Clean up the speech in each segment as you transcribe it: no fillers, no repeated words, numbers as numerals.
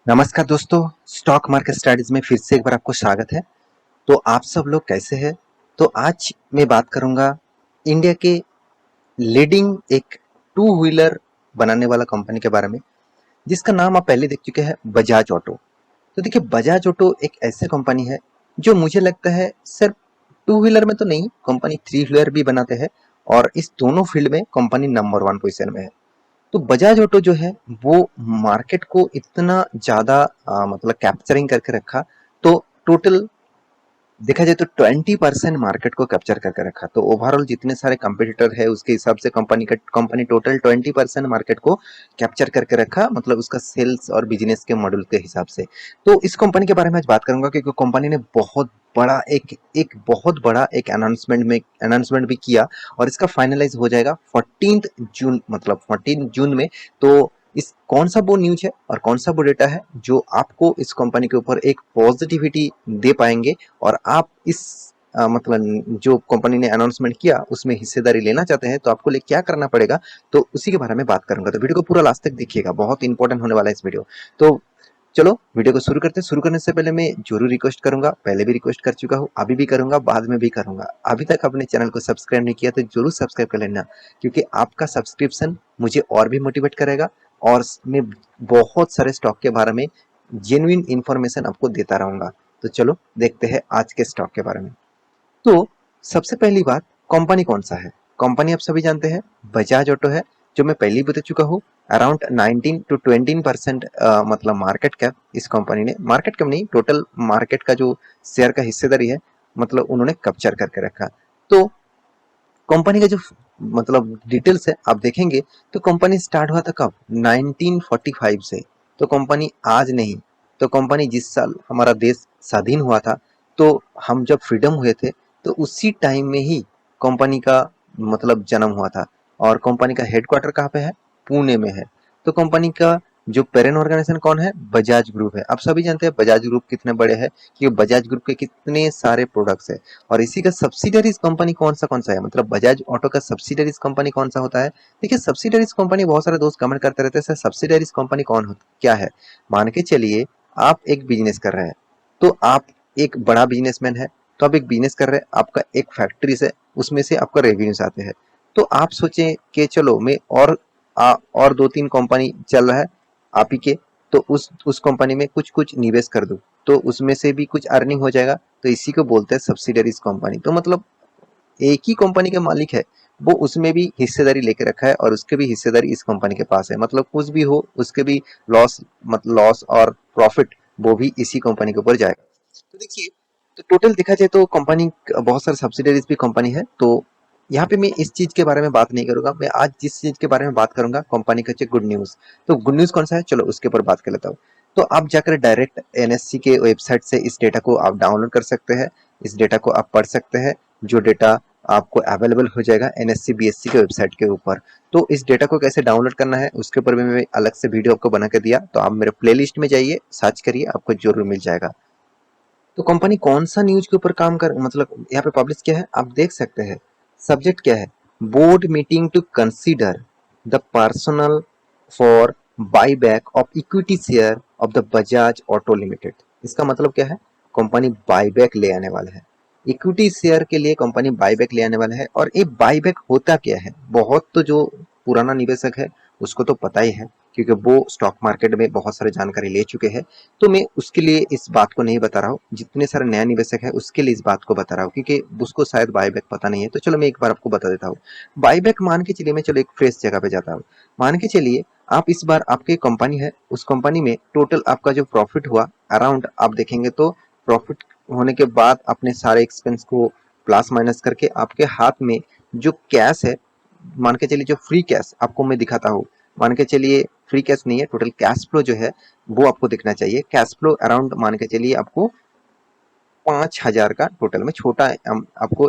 नमस्कार दोस्तों, stock market studies में फिर से एक बार आपको स्वागत है। तो आप सब लोग कैसे हैं? तो आज मैं बात करूंगा इंडिया के लीडिंग एक टू व्हीलर बनाने वाला कंपनी के बारे में, जिसका नाम आप पहले देख चुके हैं, बजाज ऑटो। तो देखिए, बजाज ऑटो एक ऐसे कंपनी है जो मुझे लगता है सिर्फ टू व्हीलर में तो नहीं, कंपनी थ्री व्हीलर भी बनाते हैं और इस दोनों फील्ड में कंपनी नंबर वन पोजीशन में है। तो बजाज ऑटो जो है वो मार्केट को इतना ज्यादा मतलब कैप्चरिंग करके रखा। तो टोटल देखा जाए तो 20% मार्केट को कैप्चर करके रखा। तो ओवरऑल जितने सारे कंपटीटर है उसके हिसाब से कंपनी टोटल 20% मार्केट को कैप्चर करके रखा, मतलब उसका सेल्स और बिजनेस के मॉडल के हिसाब से। तो इस कंपनी के बारे में आज बात करूंगा क्योंकि कंपनी ने बहुत बड़ा एक बहुत बड़ा एक अनाउंसमेंट भी किया और इसका फाइनलाइज हो जाएगा 14 जून, मतलब 14 जून में। तो इस कौन सा वो न्यूज है और कौन सा वो डेटा है जो आपको इस कंपनी के ऊपर एक पॉजिटिविटी दे पाएंगे और आप इस मतलब जो कंपनी ने अनाउंसमेंट किया उसमें हिस्सेदारी लेना चाहते हैं, तो आपको लिए क्या करना पड़ेगा, तो उसी के बारे में बात करूंगा। तो वीडियो को पूरा लास्ट तक देखिएगा, बहुत इंपॉर्टेंट होने वाला है इस वीडियो। तो चलो वीडियो को शुरू करते हैं। शुरू करने से पहले मैं जरूर रिक्वेस्ट करूंगा, पहले भी रिक्वेस्ट कर चुका हूँ, अभी भी करूंगा, बाद में भी करूंगा। अभी तक अपने चैनल को सब्सक्राइब नहीं किया तो जरूर सब्सक्राइब कर लेना, क्योंकि आपका सब्सक्रिप्शन मुझे और भी मोटिवेट करेगा और मैं बहुत सारे स्टॉक के बारे में जेन्युइन इंफॉर्मेशन आपको देता रहूंगा। तो चलो देखते हैं आज के स्टॉक के बारे में। तो सबसे पहली बात, कंपनी कौन सा है? कंपनी आप सभी जानते हैं, बजाज ऑटो है, जो मैं पहले ही बता चुका हूँ। अराउंड 19 to 20% मतलब मार्केट कैप इस कंपनी ने, मार्केट कैप नहीं, टोटल मार्केट का जो शेयर का हिस्सेदारी है, मतलब उन्होंने कैप्चर करके रखा। तो कंपनी का जो मतलब डिटेल्स है आप देखेंगे तो कंपनी स्टार्ट हुआ था कब? 1945 से। तो कंपनी आज नहीं, तो कंपनी जिस साल हमारा देश स्वाधीन हुआ था, तो हम जब फ्रीडम हुए थे, तो उसी टाइम में ही कंपनी का मतलब जन्म हुआ था। और कंपनी का हेडक्वार्टर कहाँ पे है? पुणे में है। तो कंपनी का जो पेरेंट ऑर्गेनाइजेशन कौन है? बजाज ग्रुप है। आप सभी जानते हैं बजाज ग्रुप कितने बड़े हैं, कि बजाज ग्रुप के कितने सारे प्रोडक्ट्स है। और इसी का सब्सिडरीज कंपनी कौन सा है, मतलब बजाज ऑटो का सब्सिडरीज कंपनी कौन सा होता है? देखिए, सब्सिडरीज कंपनी बहुत सारे दोस्त कमेंट करते रहते हैं, सर सब्सिडरीज कंपनी क्या है? मान के चलिए आप एक बिजनेस कर रहे हैं, तो आप एक बड़ा बिजनेसमैन है, तो आप एक बिजनेस कर रहे हैं, आपका एक फैक्ट्री से उसमें से आपका रेवेन्यूज आते हैं। तो आप सोचें कि चलो मैं और दो तीन कंपनी चल रहा है आप ही के, तो उस कंपनी में कुछ कुछ निवेश कर दूं, तो उसमें से भी कुछ अर्निंग हो जाएगा। तो इसी को बोलते हैं सब्सिडरीज कंपनी। तो मतलब एक ही कंपनी के मालिक है, वो उसमें भी हिस्सेदारी लेके रखा है और उसके भी हिस्सेदारी इस कंपनी के पास है। मतलब कुछ भी हो उसके भी लॉस, मतलब लॉस और प्रॉफिट, वो भी इसी कंपनी के ऊपर जाएगा। तो देखिए, तो टोटल देखा जाए तो कंपनी बहुत सारे सब्सिडरीज भी कंपनी है। तो यहाँ पे मैं इस चीज के बारे में बात नहीं करूंगा, मैं आज जिस चीज के बारे में बात करूंगा कंपनी का गुड न्यूज। तो गुड न्यूज कौन सा है, चलो उसके ऊपर बात कर लेता हूँ। तो आप जाकर डायरेक्ट एनएससी के वेबसाइट से इस डेटा को आप डाउनलोड कर सकते हैं, इस डेटा को आप पढ़ सकते हैं, जो डेटा आपको अवेलेबल हो जाएगा एनएससी बीएससी के वेबसाइट के ऊपर। तो इस डेटा को कैसे डाउनलोड करना है उसके ऊपर भी मैं अलग से वीडियो आपको बना के दिया, तो आप मेरे प्लेलिस्ट में जाइए, सर्च करिए, आपको जरूर मिल जाएगा। तो कंपनी कौन सा न्यूज के ऊपर काम कर, मतलब यहाँ पे पब्लिश किया है आप देख सकते हैं। सब्जेक्ट क्या है? Board meeting to consider the personal for buyback of equity share of the Bajaj Auto Limited. इसका मतलब क्या है? कंपनी बाई बैक ले आने वाला है, इक्विटी शेयर के लिए कंपनी बाई बैक ले आने वाला है। और ये बाई बैक होता क्या है, बहुत तो जो पुराना निवेशक है उसको तो पता ही है, क्योंकि वो स्टॉक मार्केट में बहुत सारे जानकारी ले चुके हैं। तो मैं उसके लिए इस बात को नहीं बता रहा हूँ, जितने सारे नया निवेशक है उसके लिए इस बात को बता रहा हूँ, क्योंकि उसको शायद बाईबैक पता नहीं है। तो चलो मैं एक बार आपको बता देता हूँ। बाईबैक मान के चलिए, मैं चलो एक फ्रेश जगह पे जाता हूँ। मान के चलिए आप इस बार आपकी कंपनी है, उस कंपनी में टोटल आपका जो प्रॉफिट हुआ, अराउंड आप देखेंगे तो प्रॉफिट होने के बाद अपने सारे एक्सपेंस को प्लस माइनस करके आपके हाथ में जो कैश है, मान के चलिए जो फ्री कैश आपको मैं दिखाता हूँ, मान के चलिए फ्री कैश नहीं है, टोटल कैश फ्लो जो है वो आपको दिखना चाहिए। कैश फ्लो अराउंड मान के चलिए आपको 5,000 का टोटल में, छोटा आपको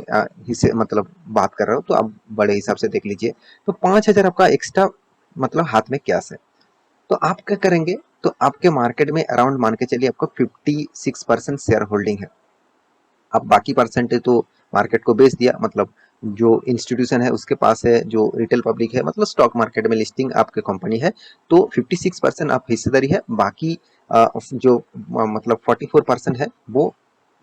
हिस्से मतलब बात कर रहा हूँ, तो आप बड़े हिसाब से देख लीजिए। तो 5,000 आपका एक्स्ट्रा मतलब हाथ में कैश है। तो आप क्या करेंगे, तो आपके मार्केट में अराउंड मान के चलिए आपको 56% शेयर होल्डिंग है। अब बाकी परसेंटेज तो मार्केट को बेच दिया, मतलब जो इंस्टीट्यूशन है उसके पास है, जो रिटेल पब्लिक है, मतलब स्टॉक मार्केट में लिस्टिंग आपकी कंपनी है, तो 56% आप हिस्सेदारी है। बाकी जो मतलब 44% है वो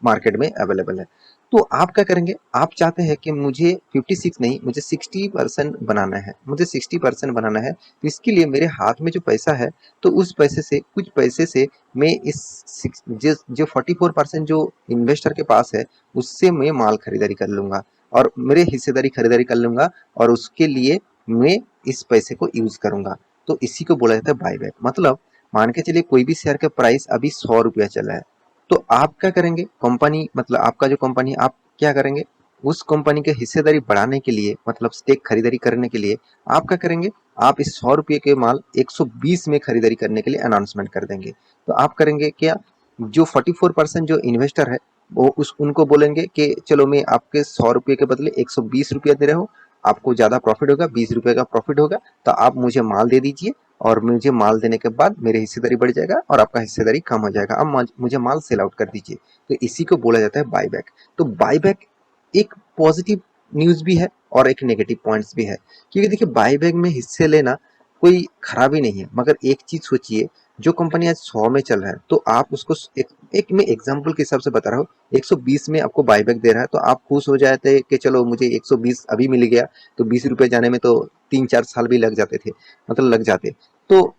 मार्केट में अवेलेबल है। तो आप क्या करेंगे, आप चाहते हैं कि मुझे 56 नहीं, मुझे 60% बनाना है, मुझे 60% बनाना है, तो इसके लिए मेरे हाथ में जो पैसा है, तो उस पैसे से, कुछ पैसे से मैं इस जो 44% जो इन्वेस्टर के पास है, उससे मैं माल खरीदारी कर लूंगा और मेरे हिस्सेदारी खरीदारी कर लूंगा, और उसके लिए मैं इस पैसे को यूज करूंगा। तो इसी को बोला जाता है बायबैक। मतलब मान के चलिए कोई भी शेयर का प्राइस अभी 100 रुपया चला है, तो आप क्या करेंगे, कंपनी मतलब आपका जो कंपनी, आप क्या करेंगे, उस कंपनी के हिस्सेदारी बढ़ाने के लिए, मतलब स्टेक खरीदारी करने के लिए आप क्या करेंगे, आप इस 100 रुपये के माल 120 में खरीदारी करने के लिए अनाउंसमेंट कर देंगे। तो आप करेंगे क्या, जो 44% जो इन्वेस्टर है, वो उस उनको बोलेंगे कि चलो मैं आपके 100 रुपये के बदले 120 रुपया दे रहा हूँ, आपको ज्यादा प्रॉफिट होगा, 20 रुपये का प्रॉफिट होगा, तो आप मुझे माल दे दीजिए, और मुझे माल देने के बाद मेरी हिस्सेदारी बढ़ जाएगा और आपका हिस्सेदारी कम हो जाएगा, अब मुझे माल सेल आउट कर दीजिए। तो इसी को बोला जाता है बायबैक। तो बायबैक एक पॉजिटिव न्यूज भी है और एक नेगेटिव पॉइंट्स भी है, क्योंकि देखिए बायबैक में हिस्से लेना कोई खराबी नहीं है, मगर एक चीज सोचिए, जो कंपनी आज 100 में चल रहा है, तो आप उसको एक मैं एग्जांपल के हिसाब से बता रहा हूँ, 120 में आपको बायबैक दे रहा है, तो आप खुश हो जाते कि चलो मुझे 120 अभी मिल गया, तो 20 रुपए जाने में तो 3-4 साल भी लग जाते थे, मतलब लग जाते। तो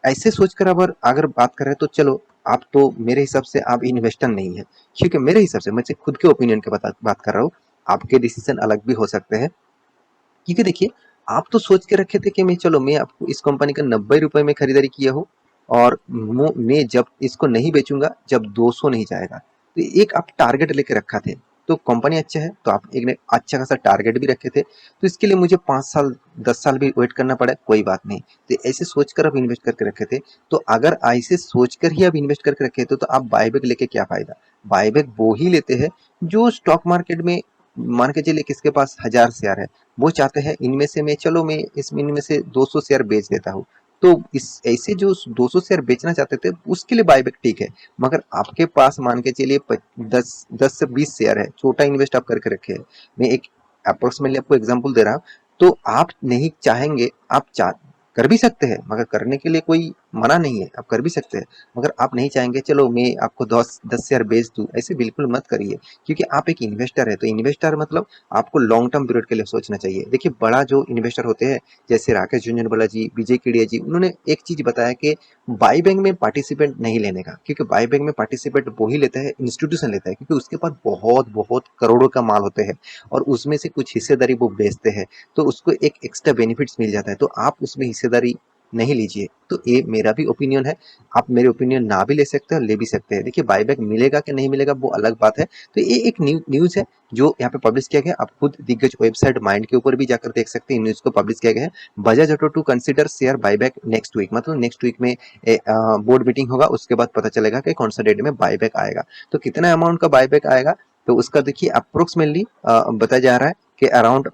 ऐसे सोचकर अगर बात करें तो चलो, आप तो मेरे हिसाब से आप इन्वेस्टर नहीं है, क्योंकि मेरे हिसाब से, मैं सिर्फ खुद के ओपिनियन की बात कर रहा हूँ, आपके डिसीजन अलग भी हो सकते हैं। क्योंकि देखिए, आप तो सोच के रखे थे कि मैं आपको इस कंपनी का 90 रुपए में खरीदारी किया हूँ, और मैं जब इसको नहीं बेचूंगा, जब 200 नहीं जाएगा, तो एक आप टारगेट लेके रखा थे। तो कंपनी अच्छा है, तो आप एक ने अच्छा खासा टारगेट भी रखे थे, तो इसके लिए मुझे 5 साल 10 साल भी वेट करना पड़ा, कोई बात नहीं। तो ऐसे सोचकर आप इन्वेस्ट करके रखे थे। तो अगर ऐसे सोचकर ही आप इन्वेस्ट करके रखे थे, तो आप बायबैक लेके क्या फायदा। बायबैक वो ही लेते हैं जो स्टॉक मार्केट में, मान के चलिए किसके पास 1000 शेयर है, वो चाहते हैं इनमें से इनमें से 200 शेयर बेच देता हूँ। तो इस ऐसे जो 200 शेयर बेचना चाहते थे, उसके लिए बायबैक ठीक है। मगर आपके पास मान के चलिए 10 से 20 शेयर है, छोटा इन्वेस्ट आप करके रखे हैं, मैं एक अप्रोक्सीमेटली आपको एग्जांपल दे रहा हूँ। तो आप नहीं चाहेंगे, आप चाह कर भी सकते हैं, मगर करने के लिए कोई मना नहीं है, आप कर भी सकते हैं, मगर आप नहीं चाहेंगे चलो मैं आपको 10 शेयर बेच दूं, ऐसे बिल्कुल मत करिए। क्योंकि आप एक इन्वेस्टर है, तो इन्वेस्टर मतलब आपको लॉन्ग टर्म पीरियड के लिए सोचना चाहिए। देखिए बड़ा जो इन्वेस्टर होते हैं, जैसे राकेश झुंझुनवाला जी, विजय केडिया जी, उन्होंने एक चीज बताया कि बाई बैंक में पार्टिसिपेट नहीं लेने का, क्योंकि बाई बैंक में पार्टिसिपेट वो ही लेता है, इंस्टीट्यूशन लेता है, क्योंकि उसके पास बहुत बहुत करोड़ों का माल होते हैं, और उसमें से कुछ हिस्सेदारी वो बेचते हैं, तो उसको एक एक्स्ट्रा बेनिफिट्स मिल जाता है, तो आप उसमें हिस्सेदारी नहीं लीजिए। तो ये मेरा भी ओपिनियन है, आप मेरे ओपिनियन ना भी ले सकते हैं और ले भी सकते हैं। देखिए बाईबैक मिलेगा कि नहीं मिलेगा वो अलग बात है। तो ये एक न्यूज है जो यहाँ पे पब्लिश किया गया, आप खुद दिग्गज वेबसाइट माइंड के ऊपर भी जाकर देख सकते हैं, न्यूज को पब्लिश किया गया है। Bajaj Auto to consider share buyback next week, मतलब नेक्स्ट वीक में बोर्ड मीटिंग होगा, उसके बाद पता चलेगा कि कौन सा डेट में बायबैक आएगा, तो कितना अमाउंट का बायबैक आएगा। तो उसका देखिए अप्रोक्सीमेटली बताया जा रहा है कि अराउंड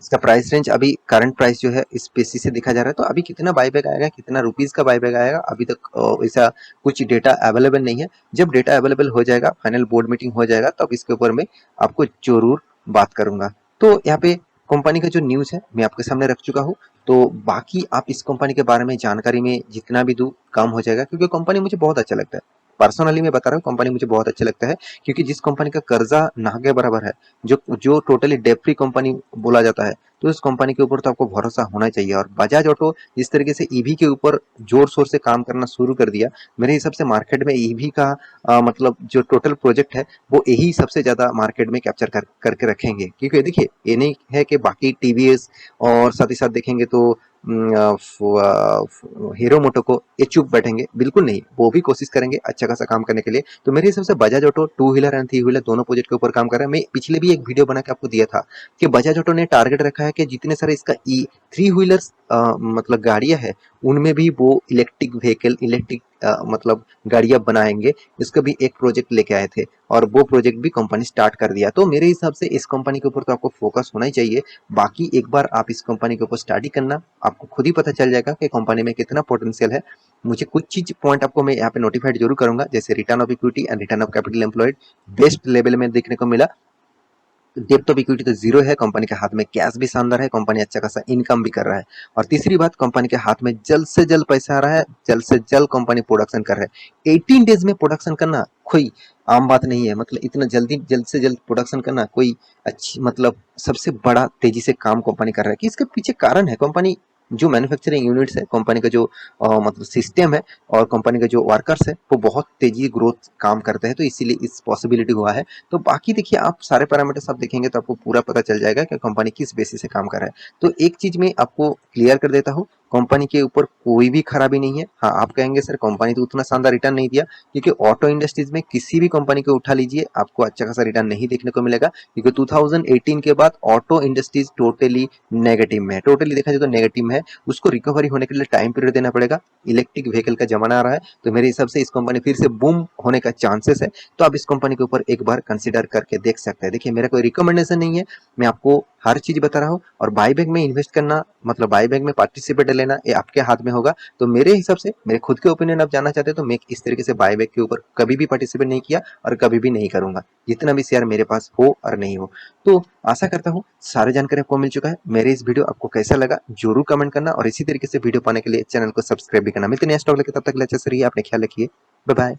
इसका प्राइस रेंज, अभी करंट प्राइस जो है इस बेसिस से दिखा जा रहा है, तो अभी कितना बायबैक आएगा, कितना रुपीस का बायबैक आएगा, अभी तक ऐसा कुछ डेटा अवेलेबल नहीं है। जब डेटा अवेलेबल हो जाएगा, फाइनल बोर्ड मीटिंग हो जाएगा, तब इसके ऊपर मैं आपको जरूर बात करूंगा। तो यहाँ पे कंपनी का जो न्यूज है मैं आपके सामने रख चुका हूँ। तो बाकी आप इस कंपनी के बारे में जानकारी में जितना भी दूं कम हो जाएगा, क्योंकि कंपनी मुझे बहुत अच्छा लगता है। पर्सनली मैं बता रहा हूँ, कंपनी मुझे बहुत अच्छा लगता है, क्योंकि जिस कंपनी का कर्जा ना के बराबर है, जो जो टोटली डेट फ्री कंपनी बोला जाता है, तो इस कंपनी के ऊपर तो आपको भरोसा होना चाहिए। और बजाज ऑटो जिस तरीके से ईवी के ऊपर जोर शोर से काम करना शुरू कर दिया, मेरे हिसाब से मार्केट में ईवी का मतलब जो टोटल प्रोजेक्ट है, वो यही सबसे ज्यादा मार्केट में कैप्चर करके रखेंगे। क्योंकि देखिए ये नहीं है कि बाकी टीवीएस और साथ ही साथ देखेंगे तो हीरो मोटो को ये चुप बैठेंगे, बिल्कुल नहीं, वो भी कोशिश करेंगे अच्छा खासा काम करने के लिए। तो मेरे हिसाब से Bajaj Auto two wheeler and three wheeler दोनों प्रोजेक्ट के ऊपर काम कर रहा है। मैं पिछले भी एक वीडियो बना के आपको दिया था कि बजाज ऑटो ने टारगेट रखा है कि जितने सारे इसका ई थ्री व्हीलर्स मतलब गाड़ियां है, उनमें भी वो इलेक्ट्रिक व्हीकल, इलेक्ट्रिक मतलब गाड़ियां बनाएंगे। इसका भी एक प्रोजेक्ट लेके आए थे, और वो प्रोजेक्ट भी कंपनी स्टार्ट कर दिया। तो मेरे हिसाब से इस कंपनी के ऊपर तो आपको फोकस होना ही चाहिए। बाकी एक बार आप इस कंपनी के ऊपर स्टडी करना, आपको खुद ही पता चल जाएगा कि कंपनी में कितना पोटेंशियल है। मुझे कुछ चीज पॉइंट आपको मैं यहाँ पे नोटिफाइड जरूर करूंगा, जैसे return of equity and return of capital employed best level में देखने को मिला। डेप्थ ऑफ इक्विटी तो जीरो है, कंपनी के हाथ में कैश भी शानदार है, कंपनी अच्छा खासा इनकम भी कर रहा है। और तीसरी बात, कंपनी के हाथ में जल्द से जल्द पैसा आ रहा है, जल्द से जल्द कंपनी प्रोडक्शन कर रहा है। 18 डेज में प्रोडक्शन करना कोई आम बात नहीं है, मतलब इतना जल्दी जल्द से जल्द प्रोडक्शन करना कोई अच्छी मतलब सबसे बड़ा तेजी से काम कंपनी कर रहा है। कि इसके पीछे कारण है, कंपनी जो मैन्युफैक्चरिंग यूनिट्स है, कंपनी का जो मतलब सिस्टम है और कंपनी का जो वर्कर्स है वो बहुत तेजी ग्रोथ काम करते हैं, तो इसीलिए इस पॉसिबिलिटी हुआ है। तो बाकी देखिए, आप सारे पैरामीटर्स आप देखेंगे तो आपको पूरा पता चल जाएगा कि कंपनी किस बेसिस से काम कर रहा है। तो एक चीज मैं आपको क्लियर कर देता हूँ, कंपनी के ऊपर कोई भी खराबी नहीं है। हाँ, आप कहेंगे सर कंपनी तो उतना शानदार रिटर्न नहीं दिया, क्योंकि ऑटो इंडस्ट्रीज में किसी भी कंपनी को उठा लीजिए आपको अच्छा खासा रिटर्न नहीं देखने को मिलेगा, क्योंकि 2018 के बाद ऑटो इंडस्ट्रीज टोटली नेगेटिव में है। टोटली देखा जाए तो नेगेटिव में है, उसको रिकवरी होने के लिए टाइम पीरियड देना पड़ेगा। इलेक्ट्रिक व्हीकल का जमाना आ रहा है, तो मेरे हिसाब से इस कंपनी फिर से बूम होने का चांसेस है। तो आप इस कंपनी के ऊपर एक बार कंसिडर करके देख सकते हैं। देखिए, मेरा कोई रिकमेंडेशन नहीं है, मैं आपको हर चीज बता रहा हूँ। और बाईबैक में इन्वेस्ट करना मतलब बाईबैक में पार्टिसिपेट लेना ये आपके हाथ में होगा। तो मेरे हिसाब से, मेरे खुद के ओपिनियन आप जानना चाहते हैं तो मैं इस तरीके से बाईबैक के ऊपर कभी भी पार्टिसिपेट नहीं किया और कभी भी नहीं करूंगा, जितना भी शेयर मेरे पास हो और नहीं हो। तो आशा करता हूँ सारी जानकारी आपको मिल चुका है। मेरे इस वीडियो आपको कैसा लगा जरूर कमेंट करना, और इसी तरीके से वीडियो पाने के लिए चैनल को सब्सक्राइब भी करना। मिलते हैं नेक्स्ट टॉपिक, तब तक के लिए अच्छा से रहिए, अपने ख्याल रखिए, बाय बाय।